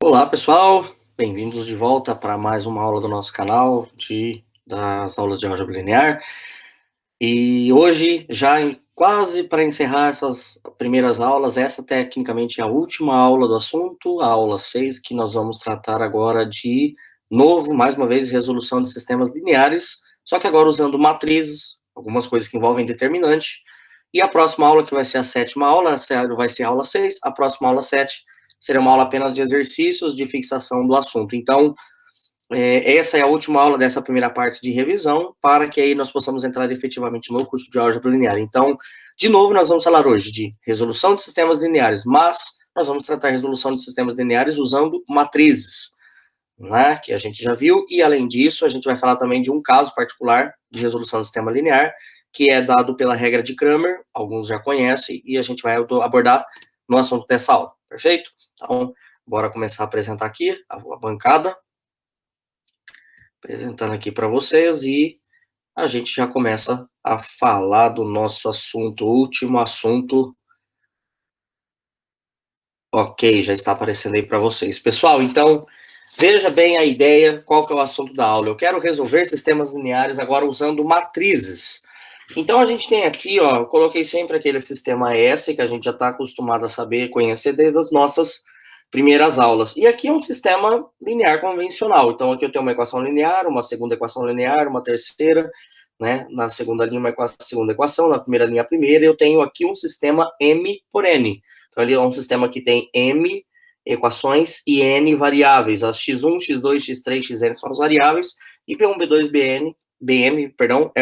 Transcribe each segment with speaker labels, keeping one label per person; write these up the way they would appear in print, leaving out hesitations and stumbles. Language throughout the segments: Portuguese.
Speaker 1: Olá, pessoal, bem-vindos de volta para mais uma aula do nosso canal das aulas de álgebra linear. E hoje, quase para encerrar essas primeiras aulas, essa tecnicamente é a última aula do assunto, a aula 6, que nós vamos tratar agora de novo, mais uma vez, resolução de sistemas lineares, só que agora usando matrizes, algumas coisas que envolvem determinante. E a próxima aula, que vai ser a sétima aula, vai ser a aula 6, a próxima aula 7, será uma aula apenas de exercícios de fixação do assunto. Então, essa é a última aula dessa primeira parte de revisão, para que aí nós possamos entrar efetivamente no curso de álgebra linear. Então, de novo, nós vamos falar hoje de resolução de sistemas lineares, mas nós vamos tratar resolução de sistemas lineares usando matrizes, né, que a gente já viu, e além disso, a gente vai falar também de um caso particular de resolução de sistema linear, que é dado pela regra de Cramer, alguns já conhecem, e a gente vai abordar no assunto dessa aula, perfeito? Então, bora começar a apresentar aqui a bancada, apresentando aqui para vocês, e a gente já começa a falar do nosso assunto, último assunto. Ok, já está aparecendo aí para vocês. Pessoal, então, veja bem a ideia, qual que é o assunto da aula. Eu quero resolver sistemas lineares agora usando matrizes. Então, a gente tem aqui, ó, eu coloquei sempre aquele sistema S, que a gente já está acostumado a saber, conhecer desde as nossas primeiras aulas. E aqui é um sistema linear convencional. Então, aqui eu tenho uma equação linear, uma segunda equação linear, uma terceira, né? Na segunda linha, segunda equação, na primeira linha, a primeira. Eu tenho aqui um sistema M por N. Então, ele é um sistema que tem M equações e N variáveis. As x1, x2, x3, xn são as variáveis, e P1, B2, BM, perdão,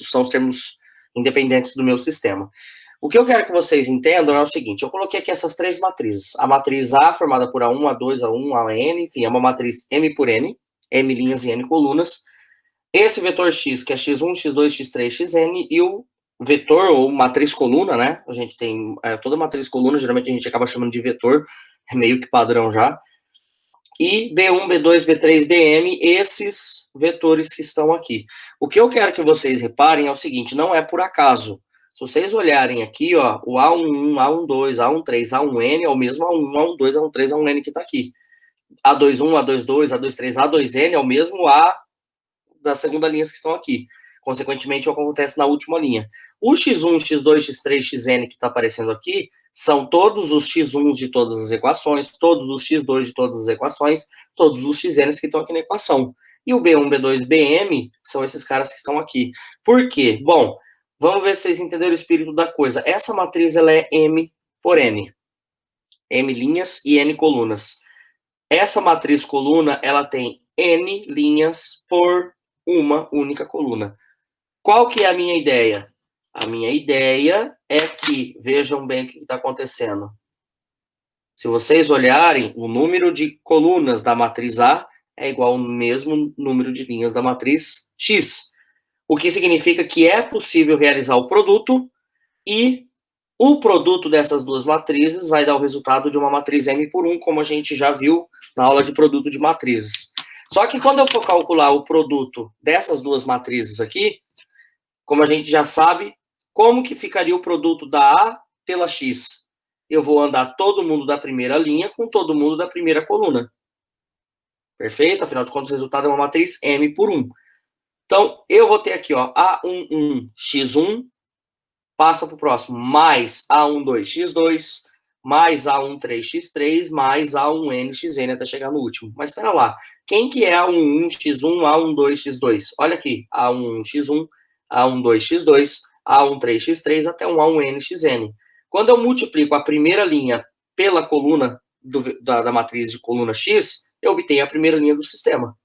Speaker 1: são os termos independentes do meu sistema. O que eu quero que vocês entendam é o seguinte: eu coloquei aqui essas três matrizes. A matriz A, formada por A1, A2, A1, AN, enfim, é uma matriz M por N, M linhas e N colunas. Esse vetor X, que é x1, x2, x3, xn, e o vetor, ou matriz coluna, né? A gente tem toda matriz coluna, geralmente a gente acaba chamando de vetor, é meio que padrão já. E B1, B2, B3, BM, esses vetores que estão aqui. O que eu quero que vocês reparem é o seguinte: não é por acaso. Se vocês olharem aqui, ó, o A11, A12, A13, A1N é o mesmo A1, A12, A13, A1N que está aqui. A21, A22, A23, A2N é o mesmo A das segundas linhas que estão aqui. Consequentemente, o que acontece na última linha. O x1, x2, x3, xn que está aparecendo aqui são todos os x1s de todas as equações, todos os x2 de todas as equações, todos os xn's que estão aqui na equação. E o B1, B2, BM são esses caras que estão aqui. Por quê? Bom, vamos ver se vocês entenderam o espírito da coisa. Essa matriz ela é M por N. M linhas e N colunas. Essa matriz coluna, ela tem N linhas por uma única coluna. Qual que é a minha ideia? A minha ideia é que, vejam bem o que está acontecendo. Se vocês olharem, o número de colunas da matriz A é igual ao mesmo número de linhas da matriz X. O que significa que é possível realizar o produto, e o produto dessas duas matrizes vai dar o resultado de uma matriz M por 1, como a gente já viu na aula de produto de matrizes. Só que quando eu for calcular o produto dessas duas matrizes aqui, como a gente já sabe, como que ficaria o produto da A pela X? Eu vou andar todo mundo da primeira linha com todo mundo da primeira coluna. Perfeito? Afinal de contas, o resultado é uma matriz M por 1. Então, eu vou ter aqui, ó, A11, X1, passa para o próximo, mais A12, X2, mais A13, X3, mais A1N, Xn, até chegar no último. Mas espera lá, quem que é A11, X1, A12, X2? Olha aqui, A11, X1, A12, X2, A13, X3, até um A1N, Xn. Quando eu multiplico a primeira linha pela coluna da matriz de coluna X, eu obtenho a primeira linha do sistema,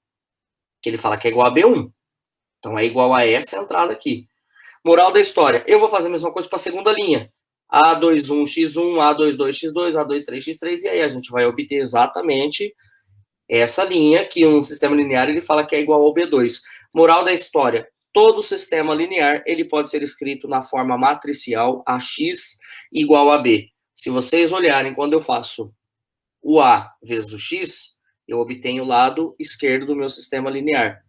Speaker 1: que ele fala que é igual a B1. Então, é igual a essa entrada aqui. Moral da história, eu vou fazer a mesma coisa para a segunda linha. A21, X1, A22, X2, A23, X3, e aí a gente vai obter exatamente essa linha que um sistema linear ele fala que é igual ao B2. Moral da história, todo sistema linear ele pode ser escrito na forma matricial AX igual a B. Se vocês olharem, quando eu faço o A vezes o X, eu obtenho o lado esquerdo do meu sistema linear.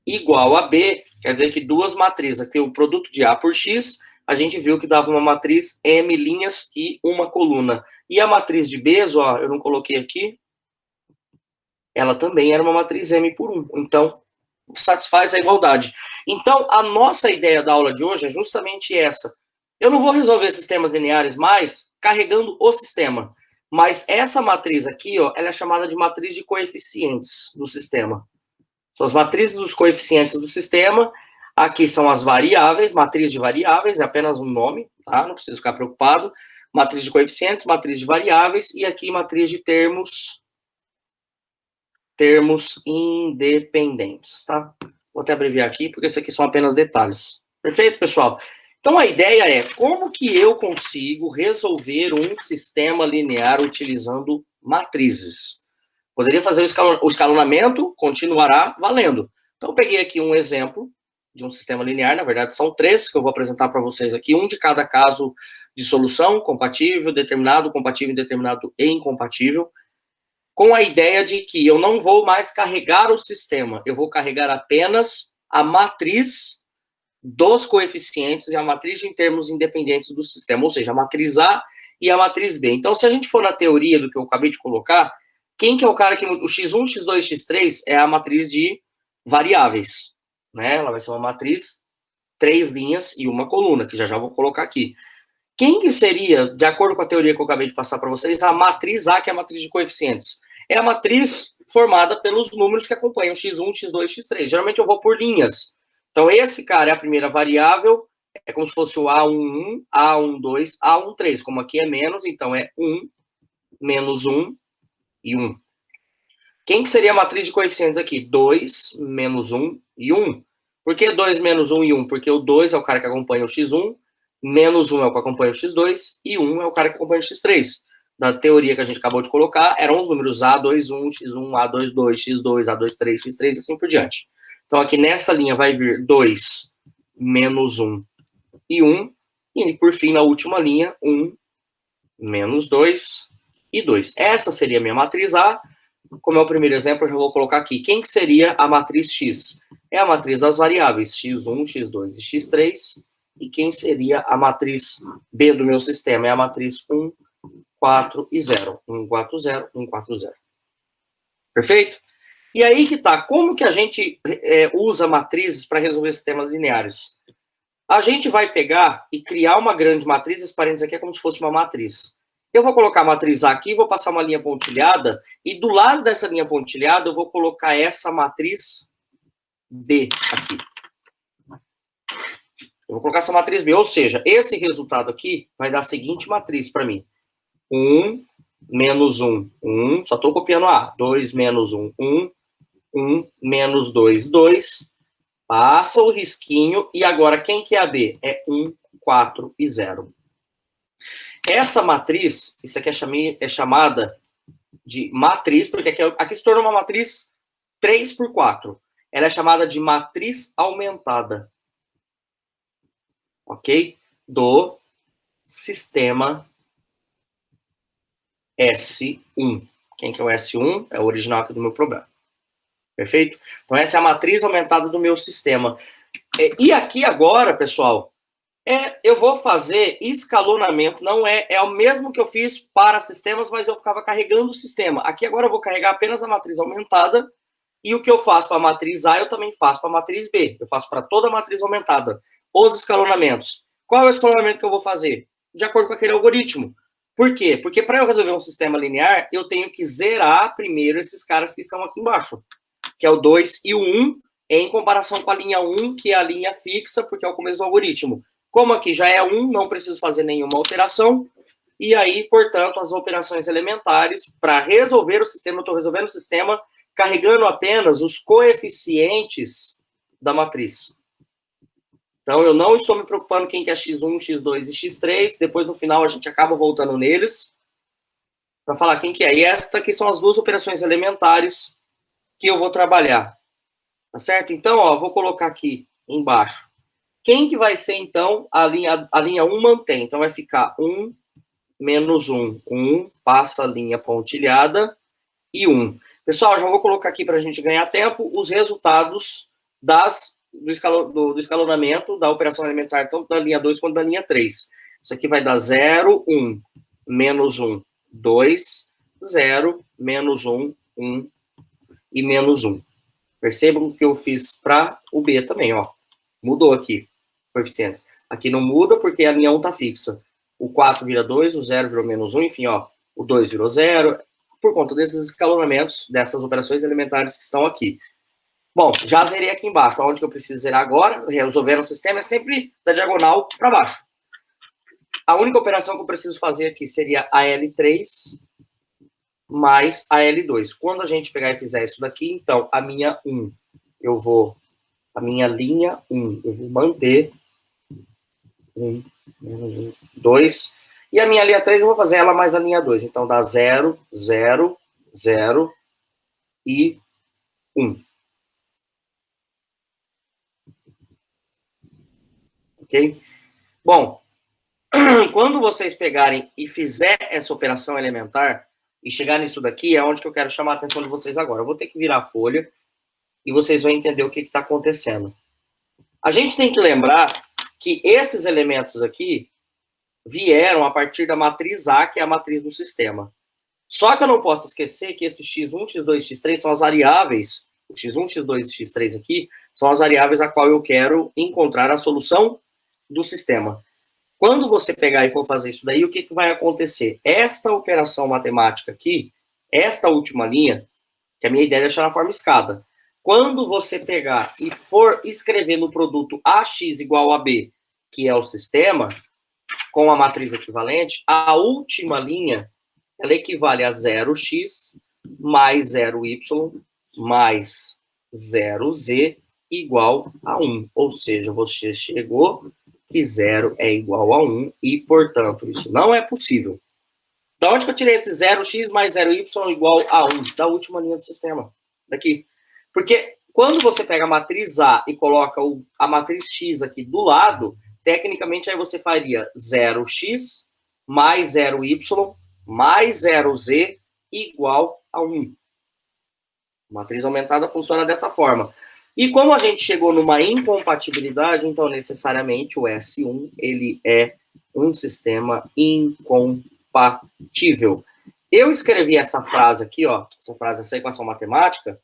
Speaker 1: Igual a B, quer dizer que duas matrizes, aqui o produto de A por X, a gente viu que dava uma matriz M linhas e uma coluna. E a matriz de B, ó, eu não coloquei aqui, ela também era uma matriz M por 1. Então, satisfaz a igualdade. Então, a nossa ideia da aula de hoje é justamente essa. Eu não vou resolver sistemas lineares mais carregando o sistema, mas essa matriz aqui, ó, ela é chamada de matriz de coeficientes do sistema. São as matrizes dos coeficientes do sistema. Aqui são as variáveis, matriz de variáveis, é apenas um nome, tá? Não precisa ficar preocupado. Matriz de coeficientes, matriz de variáveis, e aqui matriz de termos independentes, tá? Vou até abreviar aqui, porque isso aqui são apenas detalhes. Perfeito, pessoal? Então, a ideia é como que eu consigo resolver um sistema linear utilizando matrizes. Poderia fazer o escalonamento, continuará valendo. Então, eu peguei aqui um exemplo de um sistema linear, na verdade são 3 que eu vou apresentar para vocês aqui, um de cada caso de solução, compatível, determinado, compatível, indeterminado e incompatível, com a ideia de que eu não vou mais carregar o sistema, eu vou carregar apenas a matriz dos coeficientes e a matriz de termos independentes do sistema, ou seja, a matriz A e a matriz B. Então, se a gente for na teoria do que eu acabei de colocar, quem que é o cara que... O x1, x2, x3 é a matriz de variáveis, né? Ela vai ser uma matriz, 3 linhas e uma coluna, que já vou colocar aqui. Quem que seria, de acordo com a teoria que eu acabei de passar para vocês, a matriz A, que é a matriz de coeficientes? É a matriz formada pelos números que acompanham x1, x2, x3. Geralmente eu vou por linhas. Então, esse cara é a primeira variável, é como se fosse o A11, A12, A13. Como aqui é menos, então é 1, menos 1 e 1. Quem que seria a matriz de coeficientes aqui? 2, menos 1 e 1. Por que 2, menos 1 e 1? Porque o 2 é o cara que acompanha o x1, menos 1 é o que acompanha o x2, e 1 é o cara que acompanha o x3. Da teoria que a gente acabou de colocar, eram os números A21, x1, A22, x2, A23, x3 e assim por diante. Então, aqui nessa linha vai vir 2, menos 1 e 1. E, por fim, na última linha, 1, menos 2 e 2. Essa seria a minha matriz A. Como é o primeiro exemplo, eu já vou colocar aqui. Quem que seria a matriz X? É a matriz das variáveis x1, x2 e x3. E quem seria a matriz B do meu sistema? É a matriz 1, 4 e 0. 1, 4, 0, 1, 4, 0. Perfeito? E aí que tá. Como que a gente usa matrizes para resolver sistemas lineares? A gente vai pegar e criar uma grande matriz. Esse parênteses aqui é como se fosse uma matriz. Eu vou colocar a matriz A aqui, vou passar uma linha pontilhada, e do lado dessa linha pontilhada eu vou colocar essa matriz B aqui. Eu vou colocar essa matriz B, ou seja, esse resultado aqui vai dar a seguinte matriz para mim. 1, menos 1, 1, só estou copiando A. 2, menos 1, 1, 1, menos 2, 2. Passa o risquinho, e agora quem que é a B? É 1, 4 e 0. Essa matriz, isso aqui é chamada de matriz, porque aqui se torna uma matriz 3 por 4. Ela é chamada de matriz aumentada. Ok? Do sistema S1. Quem que é o S1? É o original aqui do meu problema. Perfeito? Então, essa é a matriz aumentada do meu sistema. E aqui agora, pessoal, eu vou fazer escalonamento, não é o mesmo que eu fiz para sistemas, mas eu ficava carregando o sistema. Aqui agora eu vou carregar apenas a matriz aumentada, e o que eu faço para a matriz A, eu também faço para a matriz B. Eu faço para toda a matriz aumentada. Os escalonamentos. Qual é o escalonamento que eu vou fazer? De acordo com aquele algoritmo. Por quê? Porque para eu resolver um sistema linear, eu tenho que zerar primeiro esses caras que estão aqui embaixo, que é o 2 e o 1, em comparação com a linha 1, que é a linha fixa, porque é o começo do algoritmo. Como aqui já é 1, não preciso fazer nenhuma alteração, e aí, portanto, as operações elementares, para resolver o sistema, eu estou resolvendo o sistema carregando apenas os coeficientes da matriz. Então, eu não estou me preocupando quem que é x1, x2 e x3, depois no final a gente acaba voltando neles, para falar quem que é. E esta aqui são as duas operações elementares que eu vou trabalhar. Tá certo? Então, ó, vou colocar aqui embaixo. Quem que vai ser, então, a linha 1 mantém? Então, vai ficar 1, menos 1, 1, passa a linha pontilhada, e 1. Pessoal, já vou colocar aqui para a gente ganhar tempo os resultados do escalonamento da operação elementar, tanto da linha 2 quanto da linha 3. Isso aqui vai dar 0, 1, menos 1, 2, 0, menos 1, 1, e menos 1. Percebam que eu fiz para o B também, ó. Mudou aqui, coeficientes. Aqui não muda porque a linha 1 está fixa. O 4 vira 2, o 0 virou menos 1, enfim, ó. O 2 virou 0, por conta desses escalonamentos, dessas operações elementares que estão aqui. Bom, já zerei aqui embaixo. Onde que eu preciso zerar agora? Resolver o sistema é sempre da diagonal para baixo. A única operação que eu preciso fazer aqui seria a L3 mais a L2. Quando a gente pegar e fizer isso daqui, então, a minha 1, a minha linha 1, eu vou manter 1, menos 1, 2. E a minha linha 3, eu vou fazer ela mais a linha 2. Então, dá 0, 0, 0 e 1. Ok? Bom, quando vocês pegarem e fizer essa operação elementar e chegar nisso daqui, é onde que eu quero chamar a atenção de vocês agora. Eu vou ter que virar a folha e vocês vão entender o que está acontecendo. A gente tem que lembrar que esses elementos aqui vieram a partir da matriz A, que é a matriz do sistema. Só que eu não posso esquecer que esse x1, x2, x3 são as variáveis, o x1, x2 e x3 aqui, são as variáveis a qual eu quero encontrar a solução do sistema. Quando você pegar e for fazer isso daí, o que vai acontecer? Esta operação matemática aqui, esta última linha, que a minha ideia é deixar na forma escada. Quando você pegar e for escrever no produto AX igual a B, que é o sistema, com a matriz equivalente, a última linha, ela equivale a 0x mais 0y mais 0z igual a 1. Ou seja, você chegou que 0 é igual a 1 e, portanto, isso não é possível. Da onde que eu tirei esse 0x mais 0y igual a 1? Da última linha do sistema. Daqui. Porque quando você pega a matriz A e coloca a matriz X aqui do lado, tecnicamente aí você faria 0x mais 0y mais 0z igual a 1. A matriz aumentada funciona dessa forma. E como a gente chegou numa incompatibilidade, então necessariamente o S1 ele é um sistema incompatível. Eu escrevi essa frase aqui, ó, essa equação matemática,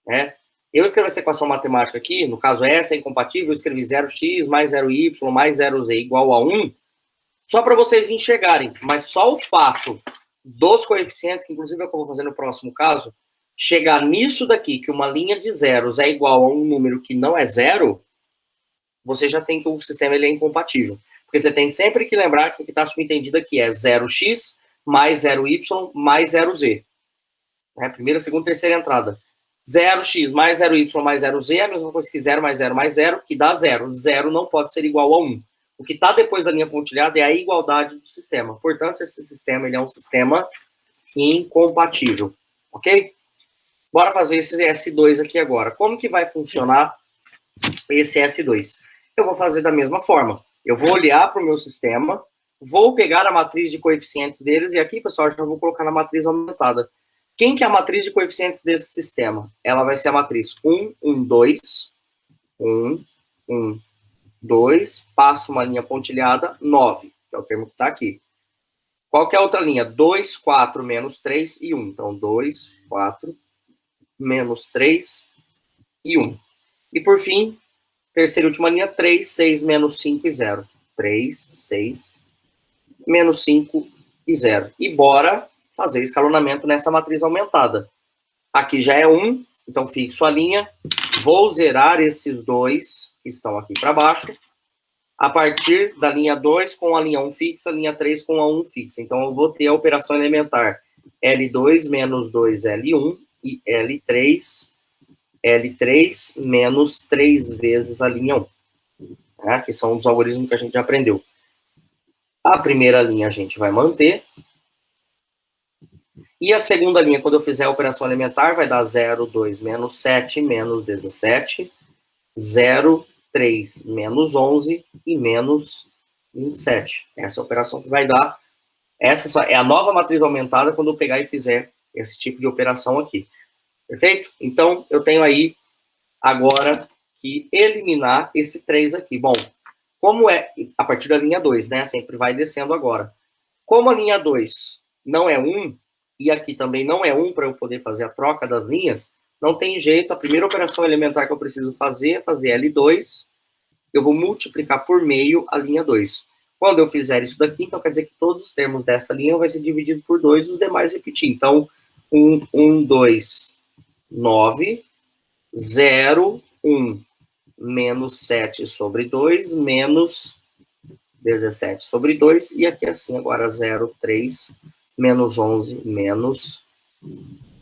Speaker 1: né? Eu escrevi essa equação matemática aqui, no caso essa é incompatível, eu escrevi 0x mais 0y mais 0z igual a 1, só para vocês enxergarem, mas só o fato dos coeficientes, que inclusive é o que eu vou fazer no próximo caso, chegar nisso daqui, que uma linha de zeros é igual a um número que não é zero, você já tem que o sistema ele é incompatível. Porque você tem sempre que lembrar que o que está subentendido aqui é 0x mais 0y mais 0z. Né? Primeira, segunda, terceira entrada. 0x mais 0y mais 0z é a mesma coisa que 0 mais 0 mais 0, que dá 0. 0 não pode ser igual a 1. O que está depois da linha pontilhada é a igualdade do sistema. Portanto, esse sistema ele é um sistema incompatível. Ok? Bora fazer esse S2 aqui agora. Como que vai funcionar esse S2? Eu vou fazer da mesma forma. Eu vou olhar para o meu sistema, vou pegar a matriz de coeficientes deles, e aqui, pessoal, eu já vou colocar na matriz aumentada. Quem que é a matriz de coeficientes desse sistema? Ela vai ser a matriz 1, 1, 2, 1, 1, 2, passo uma linha pontilhada, 9, que é o termo que está aqui. Qual que é a outra linha? 2, 4, menos 3 e 1. Então, 2, 4, menos 3 e 1. E por fim, terceira e última linha, 3, 6, menos 5 e 0. 3, 6, menos 5 e 0. E bora fazer escalonamento nessa matriz aumentada. Aqui já é 1, então fixo a linha. Vou zerar esses dois que estão aqui para baixo. A partir da linha 2 com a linha 1 fixa, linha 3 com a 1 fixa. Então eu vou ter a operação elementar L2 menos 2L1 e L3 menos 3 vezes a linha 1, né, que são os algoritmos que a gente já aprendeu. A primeira linha a gente vai manter. E a segunda linha, quando eu fizer a operação elementar, vai dar 0, 2, menos 7, menos 17, 0, 3, menos 11 e menos 27. Essa é a operação que vai dar. Essa é a nova matriz aumentada quando eu pegar e fizer esse tipo de operação aqui. Perfeito? Então, eu tenho aí, agora, que eliminar esse 3 aqui. Bom, como é, a partir da linha 2, né? Sempre vai descendo agora. Como a linha 2 não é 1, e aqui também não é 1 para eu poder fazer a troca das linhas, não tem jeito, a primeira operação elementar que eu preciso fazer é fazer L2, eu vou multiplicar por meio a linha 2. Quando eu fizer isso daqui, então quer dizer que todos os termos dessa linha vai ser dividido por 2, os demais repetir. Então, 1, 2, 9, 0, 1, menos 7 sobre 2, menos 17 sobre 2, e aqui assim, agora 0, 3, menos 11, menos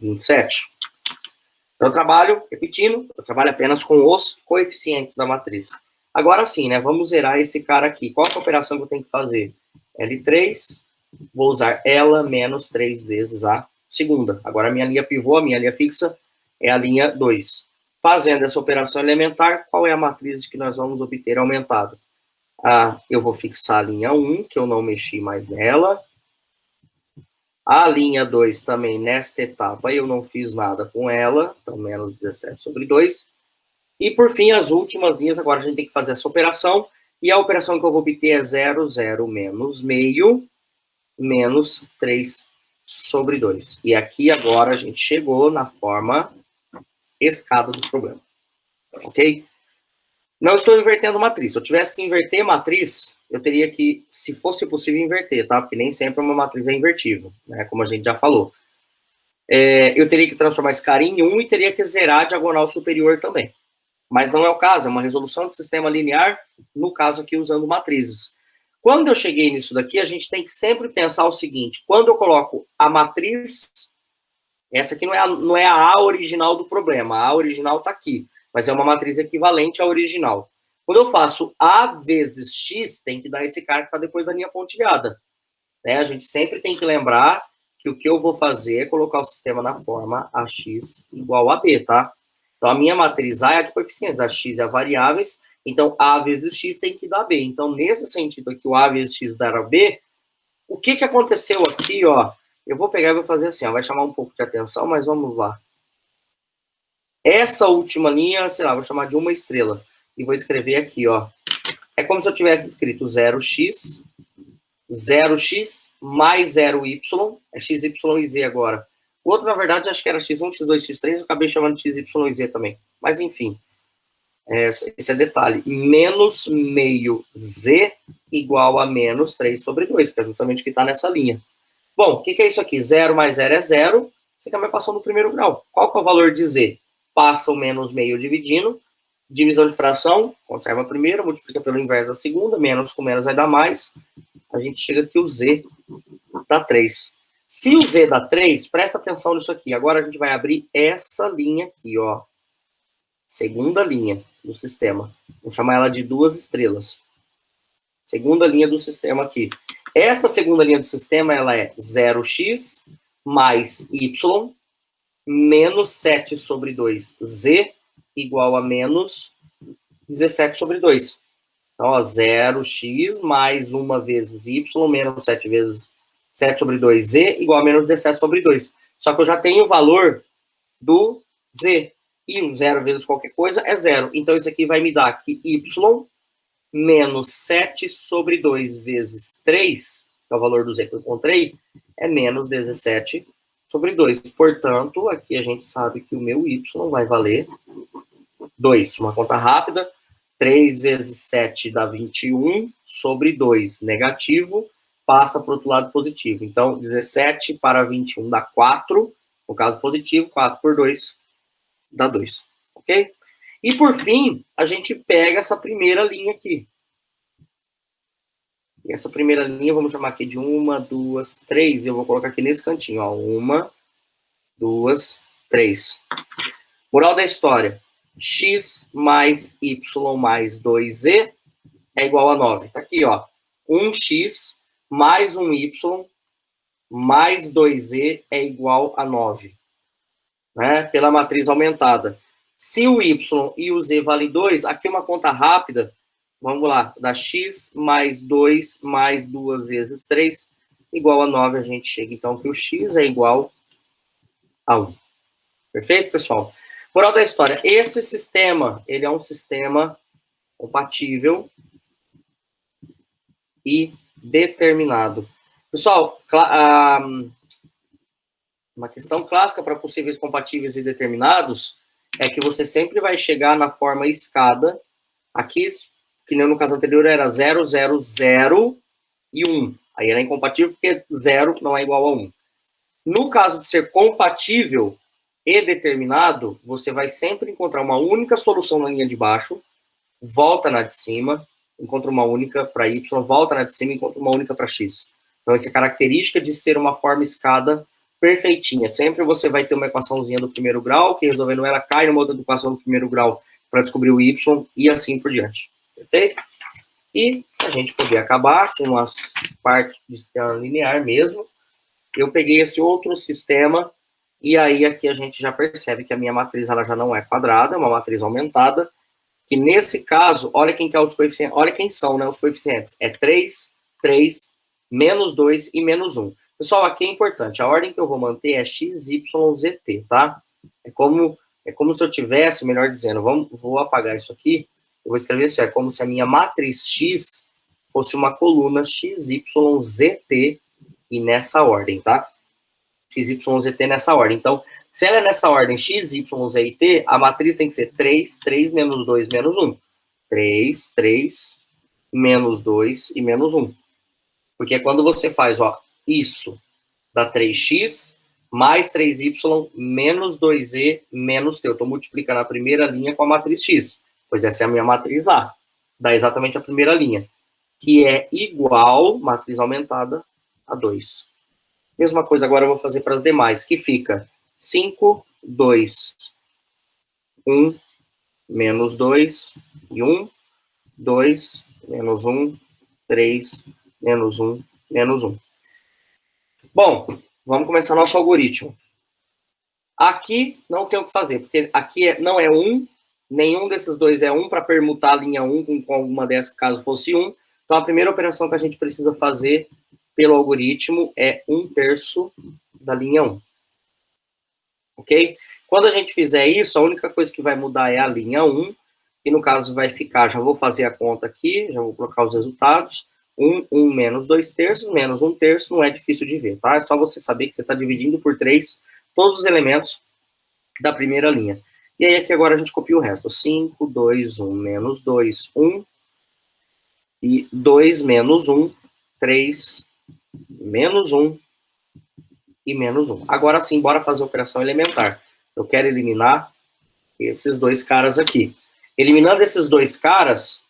Speaker 1: 27. Então, eu trabalho, repetindo, eu trabalho apenas com os coeficientes da matriz. Agora sim, né, vamos zerar esse cara aqui. Qual é a operação que eu tenho que fazer? L3, vou usar ela menos 3 vezes a segunda. Agora a minha linha pivô, a minha linha fixa, é a linha 2. Fazendo essa operação elementar, qual é a matriz que nós vamos obter aumentada? Eu vou fixar a linha 1, que eu não mexi mais nela. A linha 2 também, nesta etapa, eu não fiz nada com ela, então menos 17 sobre 2. E, por fim, as últimas linhas, agora a gente tem que fazer essa operação, e a operação que eu vou obter é 0, 0 menos meio, menos 3 sobre 2. E aqui, agora, a gente chegou na forma escada do problema. Ok? Não estou invertendo matriz. Se eu tivesse que inverter matriz, eu teria que, se fosse possível, inverter, tá? Porque nem sempre uma matriz é invertível, né? Como a gente já falou. Eu teria que transformar esse cara em 1 e teria que zerar a diagonal superior também. Mas não é o caso, é uma resolução de sistema linear, no caso aqui usando matrizes. Quando eu cheguei nisso daqui, a gente tem que sempre pensar o seguinte, quando eu coloco a matriz, essa aqui não é a A original do problema, a A original está aqui, mas é uma matriz equivalente à original. Quando eu faço A vezes X, tem que dar esse cara que está depois da linha pontilhada. Né? A gente sempre tem que lembrar que o que eu vou fazer é colocar o sistema na forma AX igual a B, tá? Então, a minha matriz A é de coeficientes, a X é a variáveis, então A vezes X tem que dar B. Então, nesse sentido aqui, o A vezes X dará B, o que aconteceu aqui, ó? Eu vou pegar e vou fazer assim, ó, vai chamar um pouco de atenção, mas vamos lá. Essa última linha, sei lá, vou chamar de uma estrela. E vou escrever aqui, ó. É como se eu tivesse escrito 0x, 0x mais 0y, é x, y e z agora. O outro, na verdade, acho que era x1, x2, x3, eu acabei chamando de x, y e z também. Mas, enfim, esse é detalhe. Menos meio z igual a menos 3 sobre 2, que é justamente o que está nessa linha. Bom, o que é isso aqui? 0 mais 0 é 0. Isso aqui é uma equação do primeiro grau. Qual que é o valor de z? Passa o menos meio dividindo. Divisão de fração, conserva a primeira, multiplica pelo inverso da segunda, menos com menos vai dar mais. A gente chega que o z dá 3. Se o z dá 3, presta atenção nisso aqui. Agora a gente vai abrir essa linha aqui, ó. Segunda linha do sistema. Vou chamar ela de 2 estrelas. Segunda linha do sistema aqui. Essa segunda linha do sistema, ela é 0x mais y menos 7 sobre 2. Z igual a menos 17 sobre 2. Então, ó, 0x mais 1 vezes y menos 7 vezes 7 sobre 2z igual a menos 17 sobre 2. Só que eu já tenho o valor do z. E o 0 vezes qualquer coisa é 0. Então, isso aqui vai me dar que y menos 7 sobre 2 vezes 3, que é o valor do z que eu encontrei, é menos 17 sobre 2. Portanto, aqui a gente sabe que o meu y vai valer 2. Uma conta rápida. 3 vezes 7 dá 21 sobre 2 negativo, passa para o outro lado positivo. Então, 17 para 21 dá 4, no caso positivo, 4 por 2 dá 2, ok? E, por fim, a gente pega essa primeira linha aqui. E essa primeira linha, vamos chamar aqui de 1, 2, 3, eu vou colocar aqui nesse cantinho, ó, 1, 2, 3. Moral da história. X mais y mais 2z é igual a 9. Tá aqui, ó. 1x mais 1y mais 2z é igual a 9. Né? Pela matriz aumentada. Se o y e o z valem 2, aqui uma conta rápida, vamos lá, dá x mais 2 mais 2 vezes 3 igual a 9, a gente chega então que o x é igual a 1. Perfeito, pessoal? Moral da história, esse sistema, ele é um sistema compatível e determinado. Pessoal, Uma questão clássica para possíveis compatíveis e determinados é que você sempre vai chegar na forma escada. Aqui, que no caso anterior era 0, 0, 0 e 1. Aí ela é incompatível porque 0 não é igual a 1. No caso de ser compatível e determinado, você vai sempre encontrar uma única solução na linha de baixo, volta na de cima, encontra uma única para y, volta na de cima e encontra uma única para x. Então, essa é a característica de ser uma forma escada perfeitinha. Sempre você vai ter uma equaçãozinha do primeiro grau, que resolvendo ela cai numa outra equação do primeiro grau para descobrir o y e assim por diante. Perfeito? E a gente poder acabar com as partes de sistema linear mesmo, eu peguei esse outro sistema e aí aqui a gente já percebe que a minha matriz ela já não é quadrada, é uma matriz aumentada, que nesse caso, olha quem que é os coeficientes, olha quem são, né, os coeficientes. É 3, 3, menos 2 e menos 1. Pessoal, aqui é importante, a ordem que eu vou manter é x, y, z, t, tá? É como se eu tivesse, melhor dizendo, vou apagar isso aqui, eu vou escrever isso, é como se a minha matriz x fosse uma coluna x, y, z, t, e nessa ordem, tá? X, Y, Z, T nessa ordem. Então, se ela é nessa ordem X, Y, Z e T, a matriz tem que ser 3, 3, menos 2, menos 1. 3, 3, menos 2 e menos 1. Porque quando você faz, ó, isso, dá 3x, mais 3y, menos 2z, menos t. Eu estou multiplicando a primeira linha com a matriz x, pois essa é a minha matriz A. Dá exatamente a primeira linha, que é igual, matriz aumentada, a 2. Mesma coisa agora eu vou fazer para as demais, que fica 5, 2, 1, menos 2 e 1, 2, menos 1, 3, menos 1, menos 1. Bom, vamos começar nosso algoritmo. Aqui não tem o que fazer, porque aqui não é 1, nenhum desses dois é 1 para permutar a linha 1 com alguma dessas, caso fosse 1. Então, a primeira operação que a gente precisa fazer pelo algoritmo é 1/3 da linha 1. Ok? Quando a gente fizer isso, a única coisa que vai mudar é a linha 1, e no caso vai ficar, já vou fazer a conta aqui, já vou colocar os resultados, 1 menos 2/3, menos 1/3, não é difícil de ver, tá? É só você saber que você está dividindo por 3 todos os elementos da primeira linha. E aí aqui agora a gente copia o resto, 5, 2, 1, menos 2, 1, e 2 menos 1, 3, menos 1 e menos 1. Agora sim, bora fazer a operação elementar. Eu quero eliminar esses dois caras aqui. Eliminando esses dois caras,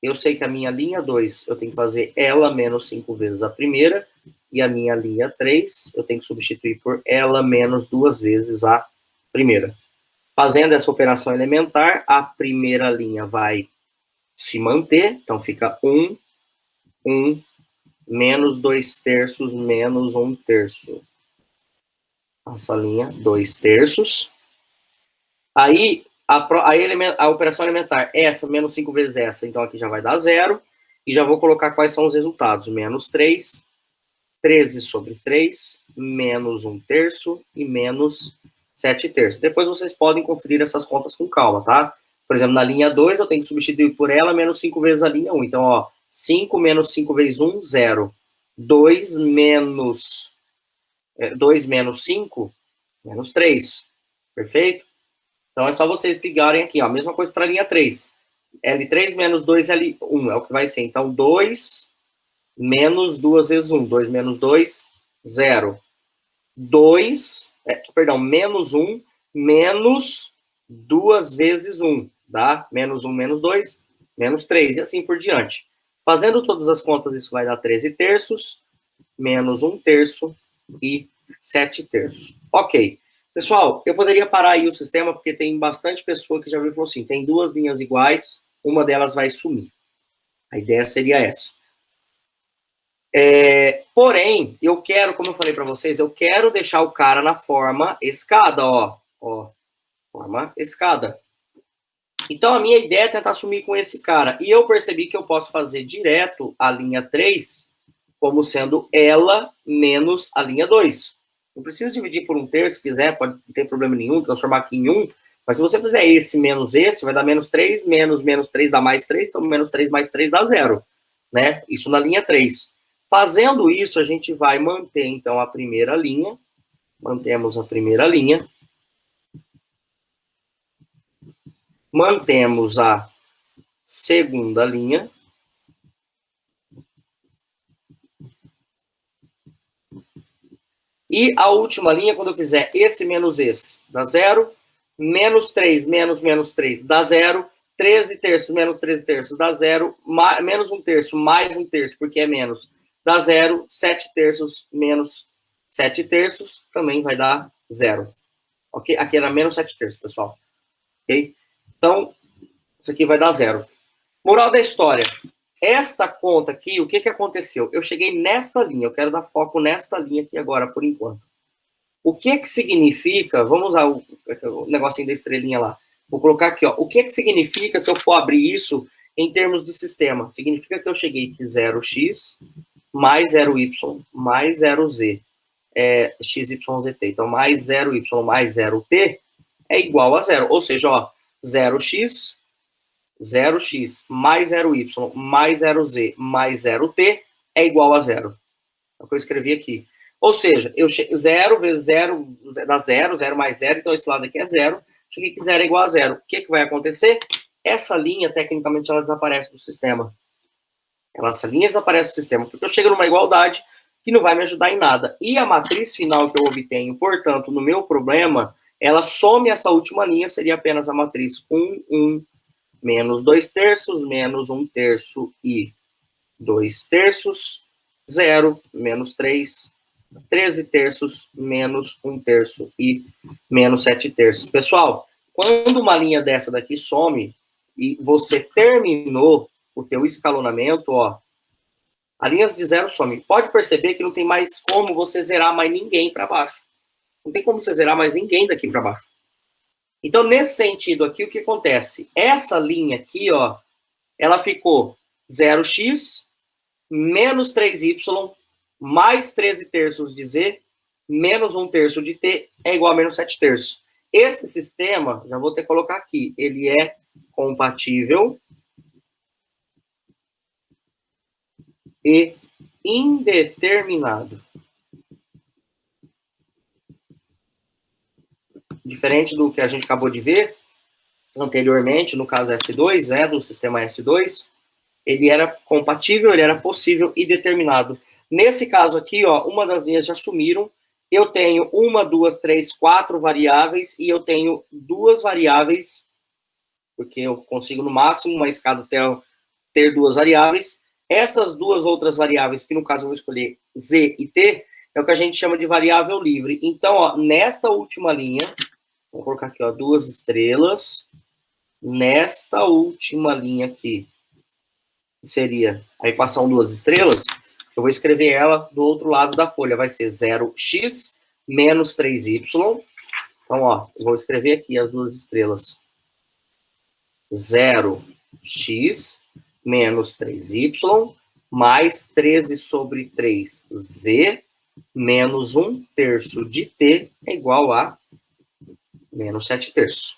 Speaker 1: eu sei que a minha linha 2, eu tenho que fazer ela menos 5 vezes a primeira, e a minha linha 3, eu tenho que substituir por ela menos 2 vezes a primeira. Fazendo essa operação elementar, a primeira linha vai se manter, então fica 1, 1, menos 2/3, menos 1/3. Essa linha, 2/3. Aí, a operação elementar, essa menos 5 vezes essa, então aqui já vai dar 0. E já vou colocar quais são os resultados. Menos 3, 13 sobre 3, menos 1/3 e menos 7/3. Depois vocês podem conferir essas contas com calma, tá? Por exemplo, na linha 2, eu tenho que substituir por ela menos 5 vezes a linha 1. Então, ó, 5 menos 5 vezes 1, 0. 2 menos 5, menos 3. Perfeito? Então, é só vocês pegarem aqui, ó, a mesma coisa para a linha 3. L3 menos 2, L1 é o que vai ser. Então, 2 menos 2 vezes 1. 2 menos 2, 0. menos 1, menos 2 vezes 1, tá? Menos 1, menos 2, menos 3, e assim por diante. Fazendo todas as contas, isso vai dar 13/3, menos 1/3 e 7/3. Ok. Pessoal, eu poderia parar aí o sistema, porque tem bastante pessoa que já viu e falou assim, tem duas linhas iguais, uma delas vai sumir. A ideia seria essa. Porém, eu quero, como eu falei para vocês, eu quero deixar o cara na forma escada, ó, forma escada. Então, a minha ideia é tentar sumir com esse cara. E eu percebi que eu posso fazer direto a linha 3 como sendo ela menos a linha 2. Não precisa dividir por 1/3, se quiser, pode, não tem problema nenhum, transformar aqui em 1. Mas se você fizer esse menos esse, vai dar menos 3, menos 3 dá mais 3, então menos 3 mais 3 dá 0. Né? Isso na linha 3. Fazendo isso, a gente vai manter, então, a primeira linha, Mantemos a primeira linha. Mantemos a segunda linha. E a última linha, quando eu fizer esse menos esse, dá 0. Menos 3, menos 3, dá 0. 13 terços menos 13 terços dá 0. Menos 1 terço mais 1 terço, porque é menos, dá 0. 7 terços menos 7 terços também vai dar 0. Ok? Aqui era menos 7 terços, pessoal. Ok? Então, isso aqui vai dar 0. Moral da história. Esta conta aqui, o que aconteceu? Eu cheguei nesta linha, eu quero dar foco nesta linha aqui agora, por enquanto. O que significa, vamos usar o negocinho da estrelinha lá, vou colocar aqui, ó, o que significa se eu for abrir isso em termos de sistema? Significa que eu cheguei aqui 0x mais 0y mais 0z, xyzt, então mais 0y mais 0t é igual a 0, ou seja, ó, 0x mais 0y mais 0z mais 0t é igual a 0. É o que eu escrevi aqui. Ou seja, 0 vezes 0 dá 0, 0 mais 0, então esse lado aqui é 0. Cheguei que 0 é igual a 0. O que vai acontecer? Essa linha, tecnicamente, ela desaparece do sistema. Essa linha desaparece do sistema, porque eu chego numa igualdade que não vai me ajudar em nada. E a matriz final que eu obtenho, portanto, no meu problema, ela some essa última linha, seria apenas a matriz 1, 1, menos 2 terços, menos 1 terço e 2 terços, 0, menos 3, 13 terços, menos 1 terço e menos 7 terços. Pessoal, quando uma linha dessa daqui some e você terminou o teu escalonamento, ó, a linha de 0 some. Pode perceber que não tem mais como você zerar mais ninguém para baixo. Não tem como você zerar mais ninguém daqui para baixo. Então, nesse sentido aqui, o que acontece? Essa linha aqui, ó, ela ficou 0x menos 3y mais 13 terços de z menos 1 terço de t é igual a menos 7 terços. Esse sistema, já vou ter que colocar aqui, ele é compatível e indeterminado. Diferente do que a gente acabou de ver anteriormente, no caso S2, né, do sistema S2, ele era compatível, ele era possível e determinado. Nesse caso aqui, ó, uma das linhas já sumiram. Eu tenho 1, 2, 3, 4 variáveis e eu tenho 2 variáveis, porque eu consigo no máximo uma escada ter 2 variáveis. Essas 2 outras variáveis, que no caso eu vou escolher z e t, é o que a gente chama de variável livre. Então, ó, nesta última linha, vou colocar aqui, ó, 2 estrelas. Nesta última linha aqui, seria a equação 2 estrelas, eu vou escrever ela do outro lado da folha, vai ser 0x menos 3y. Então, ó, eu vou escrever aqui as 2 estrelas. 0x menos 3y mais 13 sobre 3z menos 1 terço de t é igual a menos 7 terços.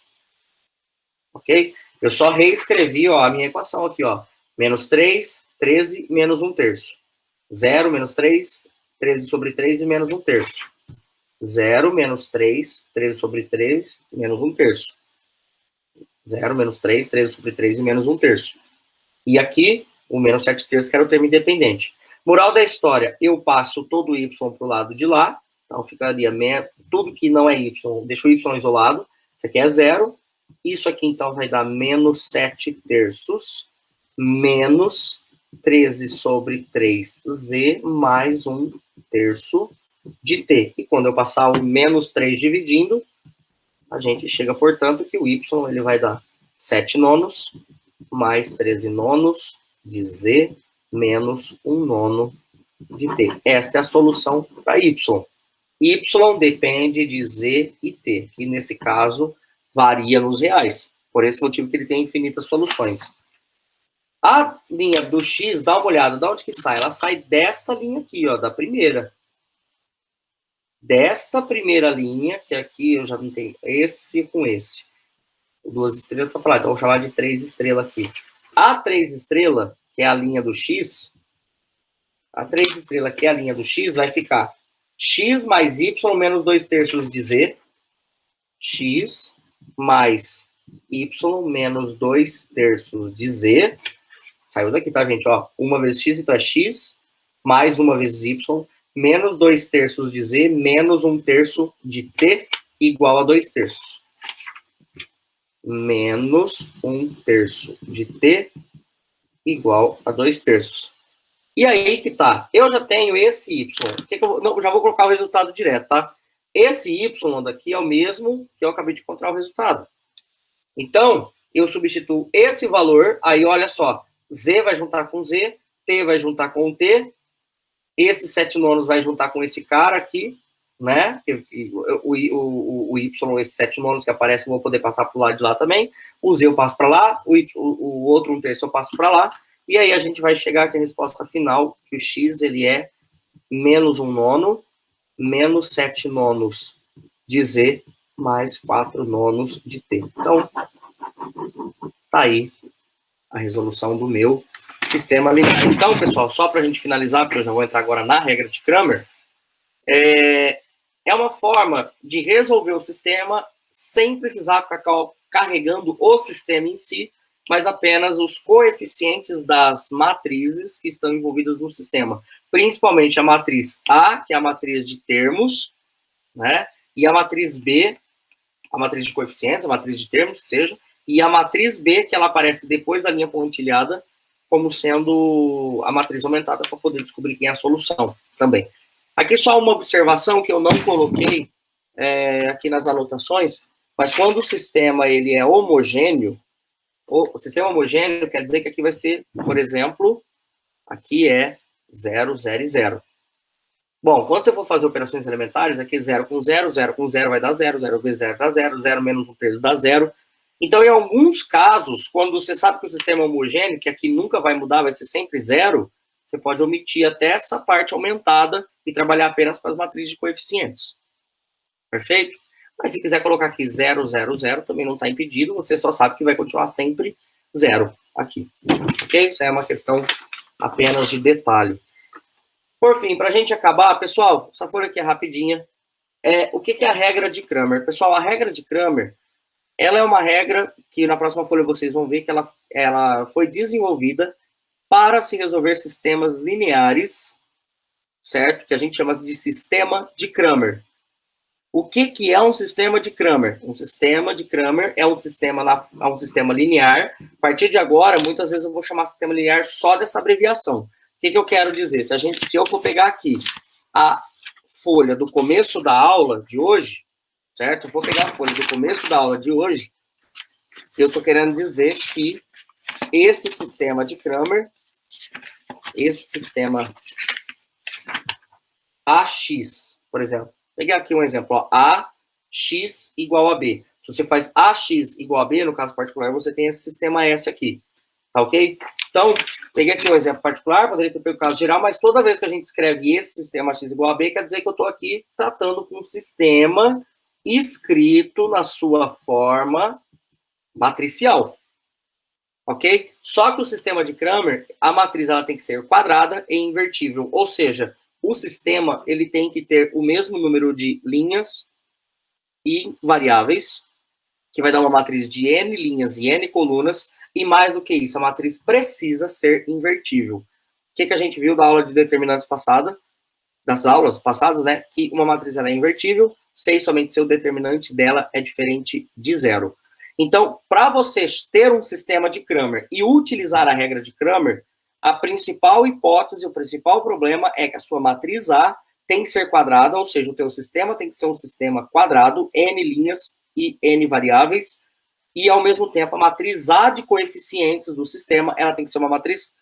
Speaker 1: Ok? Eu só reescrevi, ó, a minha equação aqui, ó. Menos 3, 13, menos 1 terço. 0, menos 3, 13 sobre 3 e menos 1 terço. 0, menos 3, 13 sobre 3, menos 1 terço. 0, menos 3, 13 sobre 3 e menos 1 terço. E aqui, o menos 7 terços, que era o termo independente. Moral da história, eu passo todo o y para o lado de lá. Então, ficaria tudo que não é y, deixa o y isolado. Isso aqui é 0. Isso aqui, então, vai dar menos 7 terços, menos 13 sobre 3z, mais 1 terço de t. E quando eu passar o menos 3 dividindo, a gente chega, portanto, que o y ele vai dar 7 nonos, mais 13 nonos de z, menos 1 nono de t. Esta é a solução para y. Y depende de z e t, que nesse caso varia nos reais. Por esse motivo que ele tem infinitas soluções. A linha do x, dá uma olhada, de onde que sai? Ela sai desta linha aqui, ó, da primeira. Desta primeira linha, que aqui eu já não tenho esse com esse. 2 estrelas só para lá, então vou chamar de 3 estrelas aqui. A 3 estrela, que é a linha do x, a 3 estrela, que é a linha do x, vai ficar x mais y menos 2/3 de z, x mais y menos 2/3 de z, saiu daqui, tá, gente? Ó, 1 vezes x, então é x, mais 1 vezes y, menos 2/3 de z, menos 1/3 de t, igual a 2/3. Menos 1/3 de t, igual a 2/3. E aí que tá, eu já tenho esse y, não, já vou colocar o resultado direto, tá? Esse y daqui é o mesmo que eu acabei de encontrar o resultado. Então, eu substituo esse valor, aí olha só, z vai juntar com z, t vai juntar com t, esse 7/9 vai juntar com esse cara aqui, né? O y, esse 7/9 que aparece, eu vou poder passar para o lado de lá também. O z eu passo para lá, o outro 1/3 eu passo para lá. E aí a gente vai chegar aqui à resposta final, que o x ele é menos 1/9, menos 7/9 de z, mais 4/9 de t. Então, tá aí a resolução do meu sistema linear. Então, pessoal, só para a gente finalizar, porque eu já vou entrar agora na regra de Cramer, é uma forma de resolver o sistema sem precisar ficar carregando o sistema em si, mas apenas os coeficientes das matrizes que estão envolvidas no sistema. Principalmente a matriz A, que é a matriz de termos, né? E a matriz B, a matriz de coeficientes, a matriz de termos, que seja, e a matriz B, que ela aparece depois da linha pontilhada, como sendo a matriz aumentada, para poder descobrir quem é a solução também. Aqui só uma observação que eu não coloquei aqui nas anotações, mas quando o sistema ele é homogêneo, o sistema homogêneo quer dizer que aqui vai ser, por exemplo, aqui é 0, 0 e 0. Bom, quando você for fazer operações elementares, aqui 0 com 0, 0 com 0 vai dar 0, 0 vezes 0 dá 0, 0 menos 1/3 dá 0. Então, em alguns casos, quando você sabe que o sistema é homogêneo, que aqui nunca vai mudar, vai ser sempre 0, você pode omitir até essa parte aumentada e trabalhar apenas com as matrizes de coeficientes. Perfeito? Mas se quiser colocar aqui 0, 0, 0, também não está impedido, você só sabe que vai continuar sempre 0 aqui. Ok? Isso é uma questão apenas de detalhe. Por fim, para a gente acabar, pessoal, essa folha aqui é rapidinha. O que é a regra de Cramer? Pessoal, a regra de Cramer, ela é uma regra que na próxima folha vocês vão ver que ela foi desenvolvida para se resolver sistemas lineares, certo? Que a gente chama de sistema de Cramer. O que é um sistema de Cramer? Um sistema de Cramer é um sistema linear. A partir de agora, muitas vezes eu vou chamar sistema linear só dessa abreviação. O que eu quero dizer? Se eu for pegar aqui a folha do começo da aula de hoje, certo? Eu vou pegar a folha do começo da aula de hoje, eu estou querendo dizer que esse sistema de Cramer, esse sistema AX, por exemplo, peguei aqui um exemplo, ó, AX igual a B. Se você faz AX igual a B, no caso particular, você tem esse sistema S aqui, tá ok? Então, peguei aqui um exemplo particular, poderia ter pego o caso geral, mas toda vez que a gente escreve esse sistema X igual a B, quer dizer que eu estou aqui tratando com um sistema escrito na sua forma matricial, ok? Só que o sistema de Cramer, a matriz ela tem que ser quadrada e invertível, ou seja, o sistema ele tem que ter o mesmo número de linhas e variáveis, que vai dar uma matriz de n linhas e n colunas, e mais do que isso, a matriz precisa ser invertível. O que a gente viu da aula de determinantes passada, das aulas passadas, né? Que uma matriz ela é invertível, se e somente se o determinante dela é diferente de 0. Então, para você ter um sistema de Cramer e utilizar a regra de Cramer, a principal hipótese, o principal problema é que a sua matriz A tem que ser quadrada, ou seja, o teu sistema tem que ser um sistema quadrado, n linhas e n variáveis, e, ao mesmo tempo, a matriz A de coeficientes do sistema, ela tem que ser uma matriz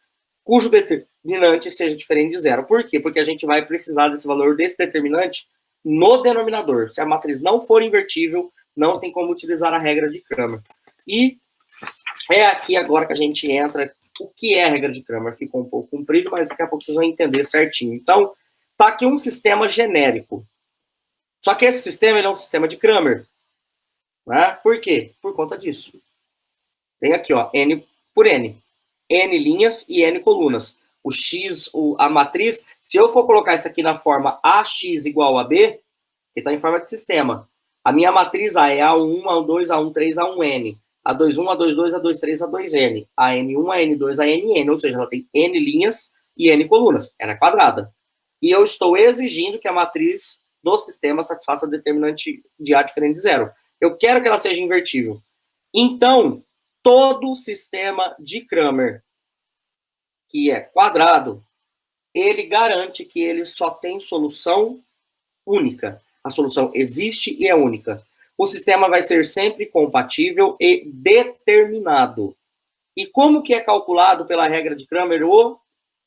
Speaker 1: cujo determinante seja diferente de 0. Por quê? Porque a gente vai precisar desse valor desse determinante no denominador. Se a matriz não for invertível, não tem como utilizar a regra de Cramer. E é aqui agora que a gente entra o que é a regra de Cramer. Ficou um pouco comprido, mas daqui a pouco vocês vão entender certinho. Então, tá aqui um sistema genérico. Só que esse sistema ele é um sistema de Cramer. Né? Por quê? Por conta disso. Tem aqui, ó, n por n. N linhas e n colunas. a matriz, se eu for colocar isso aqui na forma AX igual a B, que está em forma de sistema, a minha matriz A é A1, A2, A13, A1N, A21, A22, A23, A2N, AN1, AN2, ANN, ou seja, ela tem N linhas e N colunas, ela é quadrada. E eu estou exigindo que a matriz do sistema satisfaça determinante de A diferente de zero. Eu quero que ela seja invertível. Então, todo sistema de Cramer que é quadrado, ele garante que ele só tem solução única. A solução existe e é única. O sistema vai ser sempre compatível e determinado. E como que é calculado pela regra de Cramer o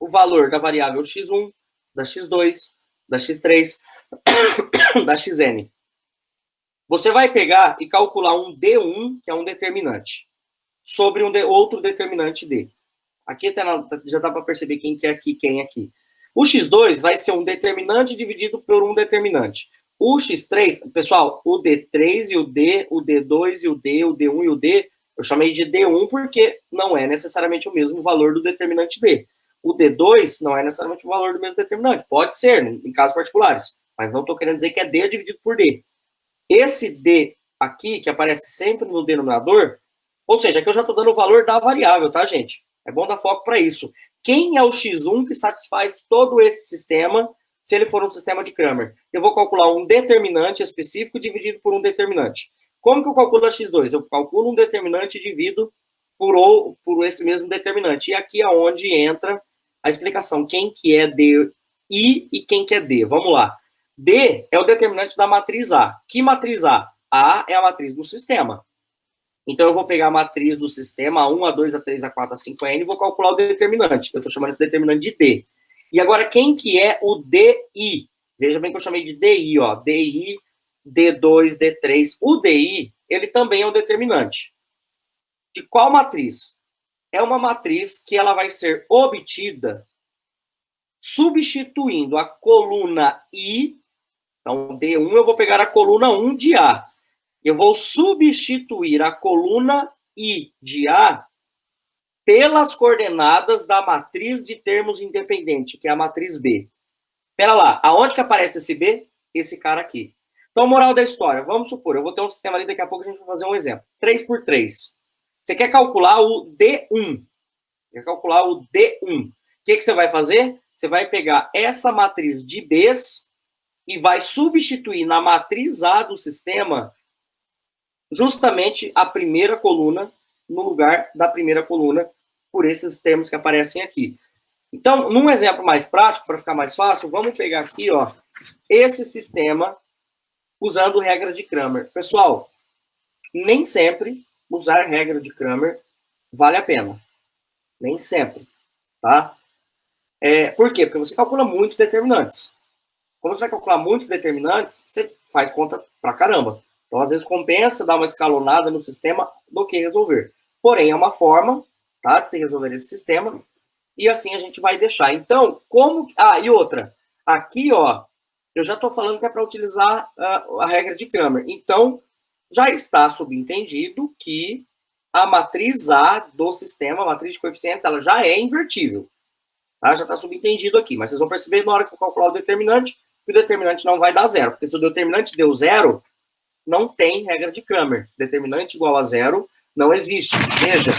Speaker 1: valor da variável x1, da x2, da x3, da xn? Você vai pegar e calcular um D1, que é um determinante, sobre outro determinante D. Aqui já dá para perceber quem que é aqui, quem é aqui. O x2 vai ser um determinante dividido por um determinante. O x3, pessoal, o D3 e o D, o D2 e o D, o D1 e o D, eu chamei de D1 porque não é necessariamente o mesmo valor do determinante D. O D2 não é necessariamente o valor do mesmo determinante. Pode ser, em casos particulares, mas não estou querendo dizer que é D dividido por D. Esse D aqui, que aparece sempre no denominador, ou seja, aqui eu já estou dando o valor da variável, tá, gente? É bom dar foco para isso. Quem é o x1 que satisfaz todo esse sistema, se ele for um sistema de Cramer? Eu vou calcular um determinante específico dividido por um determinante. Como que eu calculo a x2? Eu calculo um determinante dividido por esse mesmo determinante. E aqui é onde entra a explicação. Quem que é D e quem que é D? Vamos lá. D é o determinante da matriz A. Que matriz A? A é a matriz do sistema. Então, eu vou pegar a matriz do sistema, A1, A2, A3, A4, A5, A5N, e vou calcular o determinante. Eu estou chamando esse determinante de D. E agora, quem que é o DI? Veja bem que eu chamei de DI, ó. DI, D2, D3. O DI, ele também é um determinante. De qual matriz? É uma matriz que ela vai ser obtida substituindo a coluna I. Então, D1, eu vou pegar a coluna 1 de A. Eu vou substituir a coluna I de A pelas coordenadas da matriz de termos independente, que é a matriz B. Espera lá, aonde que aparece esse B? Esse cara aqui. Então, moral da história, vamos supor, eu vou ter um sistema ali, daqui a pouco a gente vai fazer um exemplo. 3 por 3. Você quer calcular o D1. Quer calcular o D1. O que você vai fazer? Você vai pegar essa matriz de Bs e vai substituir na matriz A do sistema justamente a primeira coluna no lugar da primeira coluna por esses termos que aparecem aqui. Então, num exemplo mais prático, para ficar mais fácil, vamos pegar aqui, ó, esse sistema usando regra de Cramer. Pessoal, nem sempre usar regra de Cramer vale a pena. Nem sempre, tá? Por quê? Porque você calcula muitos determinantes. Como você vai calcular muitos determinantes, você faz conta pra caramba. Então, às vezes, compensa dar uma escalonada no sistema do que resolver. Porém, é uma forma, tá, de se resolver esse sistema, e assim a gente vai deixar. Então, como... Ah, e outra. Aqui, ó, eu já estou falando que é para utilizar a regra de Cramer. Então, já está subentendido que a matriz A do sistema, a matriz de coeficientes, ela já é invertível. Tá? Já está subentendido aqui. Mas vocês vão perceber na hora que eu calcular o determinante, que o determinante não vai dar zero. Porque se o determinante deu zero, não tem regra de Cramer. Determinante igual a zero não existe. Veja,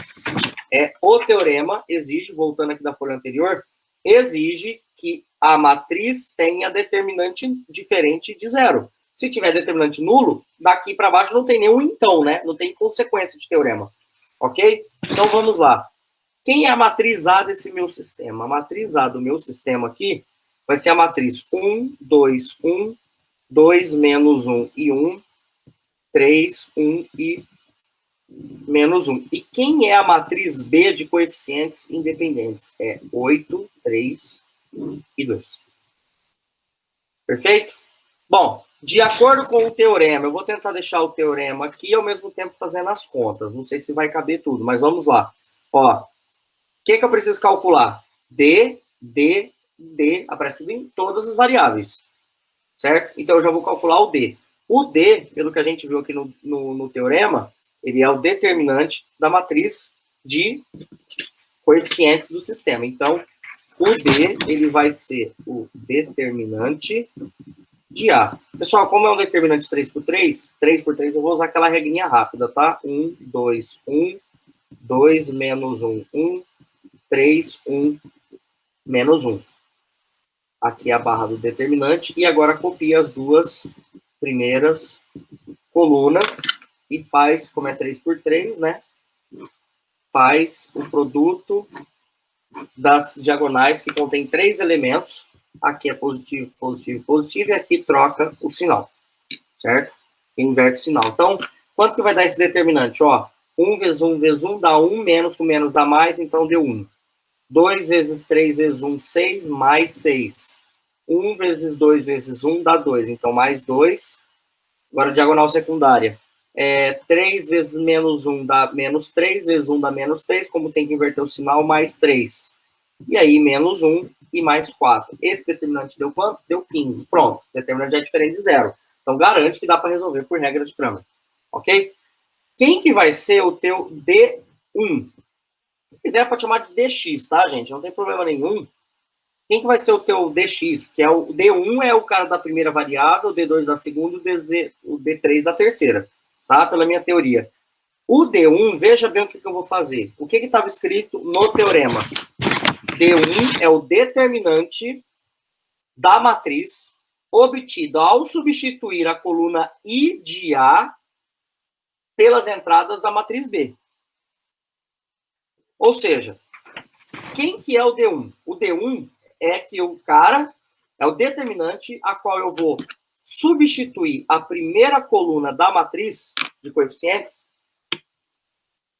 Speaker 1: o teorema exige, voltando aqui da folha anterior, exige que a matriz tenha determinante diferente de zero. Se tiver determinante nulo, daqui para baixo não tem nenhum então, né? Não tem consequência de teorema. Ok? Então vamos lá. Quem é a matriz A desse meu sistema? A matriz A do meu sistema aqui vai ser a matriz 1, 2, 1, 2, menos 1 e 1, 3, 1 e menos 1. E quem é a matriz B de coeficientes independentes? É 8, 3 e 2. Perfeito? Bom, de acordo com o teorema, eu vou tentar deixar o teorema aqui e ao mesmo tempo fazendo as contas. Não sei se vai caber tudo, mas vamos lá. Ó, o que eu preciso calcular? D, aparece tudo em todas as variáveis. Certo? Então, eu já vou calcular o D. O D, pelo que a gente viu aqui no teorema, ele é o determinante da matriz de coeficientes do sistema. Então, O D, ele vai ser o determinante de A. Pessoal, como é um determinante 3 por 3, 3 por 3, eu vou usar aquela regrinha rápida, tá? 1, 2, 1, 2 menos 1, 1, 3, 1, menos 1. Aqui é a barra do determinante. E agora copia as duas primeiras colunas e faz, como é 3 por 3, né? Faz o produto das diagonais que contém 3 elementos. Aqui é positivo, positivo, positivo, e aqui troca o sinal, certo? Inverte o sinal. Então, quanto que vai dar esse determinante? Ó, 1 vezes 1 vezes 1 dá 1, menos com menos dá mais, então deu 1. 2 vezes 3 vezes 1, 6, mais 6. 1 vezes 2 vezes 1 dá 2, então mais 2. Agora, diagonal secundária. 3 vezes menos 1 dá menos 3, vezes 1 dá menos 3, como tem que inverter o sinal, mais 3. E aí, menos 1 e mais 4. Esse determinante deu quanto? Deu 15. Pronto, o determinante é diferente de zero. Então, garante que dá para resolver por regra de Cramer. Ok? Quem que vai ser o teu D1? Se quiser, pode chamar de DX, tá, gente? Não tem problema nenhum. Quem que vai ser o teu DX? Que é o D1 é o cara da primeira variável, o D2 da segunda, o D3 da terceira. Tá? Pela minha teoria. O D1, veja bem o que eu vou fazer. O que estava escrito no teorema? D1 é o determinante da matriz obtido ao substituir a coluna I de A pelas entradas da matriz B. Ou seja, quem que é o D1? O D1 é que o cara é o determinante a qual eu vou substituir a primeira coluna da matriz de coeficientes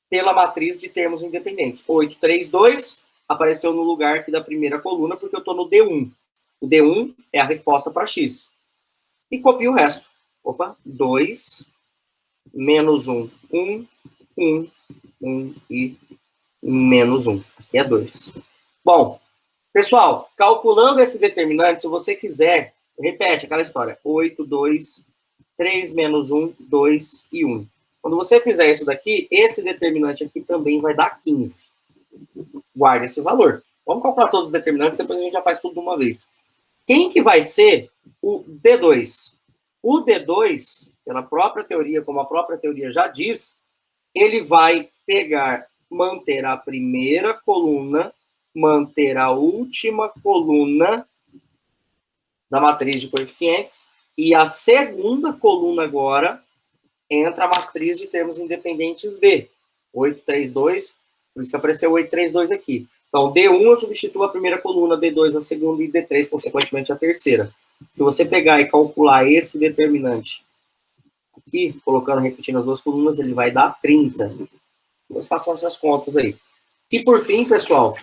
Speaker 1: pela matriz de termos independentes. 8, 3, 2 apareceu no lugar aqui da primeira coluna porque eu estou no D1. O D1 é a resposta para X. E copio o resto. Opa, 2, menos 1, 1, 1, 1 e menos 1. Aqui é 2. Bom, pessoal, calculando esse determinante, se você quiser, repete aquela história. 8, 2, 3 menos 1, 2 e 1. Quando você fizer isso daqui, esse determinante aqui também vai dar 15. Guarda esse valor. Vamos calcular todos os determinantes, depois a gente já faz tudo de uma vez. Quem que vai ser o D2? O D2, pela própria teoria, como a própria teoria já diz, ele vai pegar, manter a primeira coluna, manter a última coluna da matriz de coeficientes, e a segunda coluna agora entra a matriz de termos independentes B. 832, por isso que apareceu 832 aqui. Então, D1 eu substituo a primeira coluna, D2 a segunda e D3, consequentemente, a terceira. Se você pegar e calcular esse determinante aqui, colocando, repetindo as duas colunas, ele vai dar 30. Então, façam essas contas aí. E, por fim, pessoal,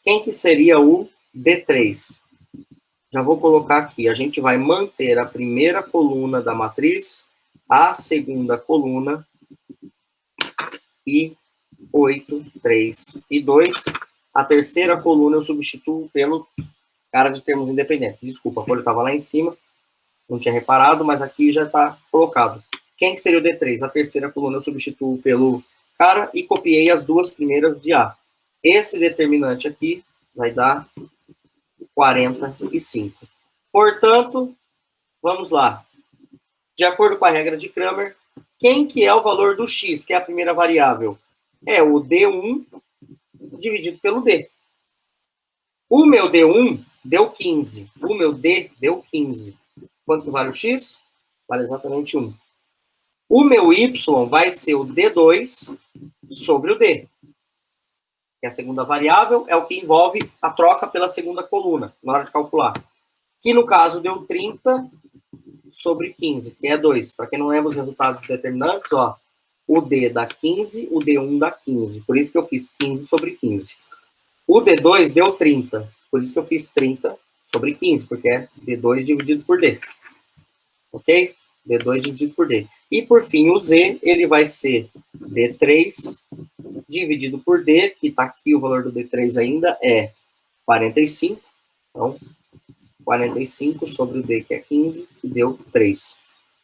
Speaker 1: quem que seria o D3? Já vou colocar aqui. A gente vai manter a primeira coluna da matriz, a segunda coluna, e 8, 3 e 2. A terceira coluna eu substituo pelo cara de termos independentes. Desculpa, a folha estava lá em cima, não tinha reparado, mas aqui já está colocado. Quem que seria o D3? A terceira coluna eu substituo pelo cara e copiei as duas primeiras de A. Esse determinante aqui vai dar 45. Portanto, vamos lá. De acordo com a regra de Cramer, quem que é o valor do X, que é a primeira variável? É o D1 dividido pelo D. O meu D1 deu 15. O meu D deu 15. Quanto vale o X? Vale exatamente 1. O meu Y vai ser o D2 sobre o D. Que é a segunda variável, é o que envolve a troca pela segunda coluna, na hora de calcular. Que no caso deu 30 sobre 15, que é 2. Para quem não lembra os resultados determinantes, ó, o D dá 15, o D1 dá 15. Por isso que eu fiz 15 sobre 15. O D2 deu 30. Por isso que eu fiz 30 sobre 15, porque é D2 dividido por D. Ok? D2 dividido por D. E, por fim, o Z, ele vai ser D3 dividido por D, que está aqui o valor do D3 ainda, é 45. Então, 45 sobre o D, que é 15, que deu 3.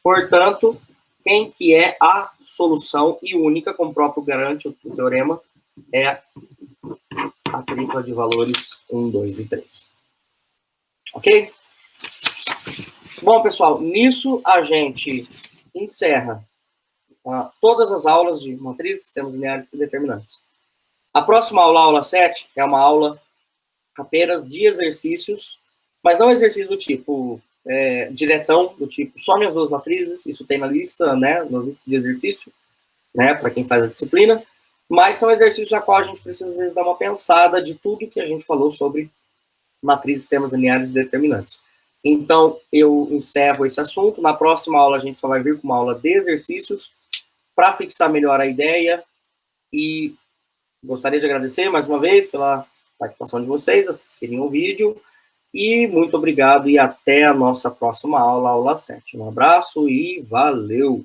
Speaker 1: Portanto, quem que é a solução e única, como o próprio garante o teorema, é a tripla de valores 1, 2 e 3. Ok? Bom, pessoal, nisso a gente encerra todas as aulas de matrizes, sistemas lineares e determinantes. A próxima aula, a aula 7, é uma aula apenas de exercícios, mas não exercício do tipo diretão, do tipo só minhas duas matrizes, isso tem na lista, né, na lista de exercício, né, para quem faz a disciplina, mas são exercícios a qual a gente precisa, às vezes, dar uma pensada de tudo que a gente falou sobre matrizes, sistemas lineares e determinantes. Então, eu encerro esse assunto. Na próxima aula, a gente só vai vir com uma aula de exercícios para fixar melhor a ideia. E gostaria de agradecer mais uma vez pela participação de vocês, assistirem o vídeo. E muito obrigado e até a nossa próxima aula, aula 7. Um abraço e valeu!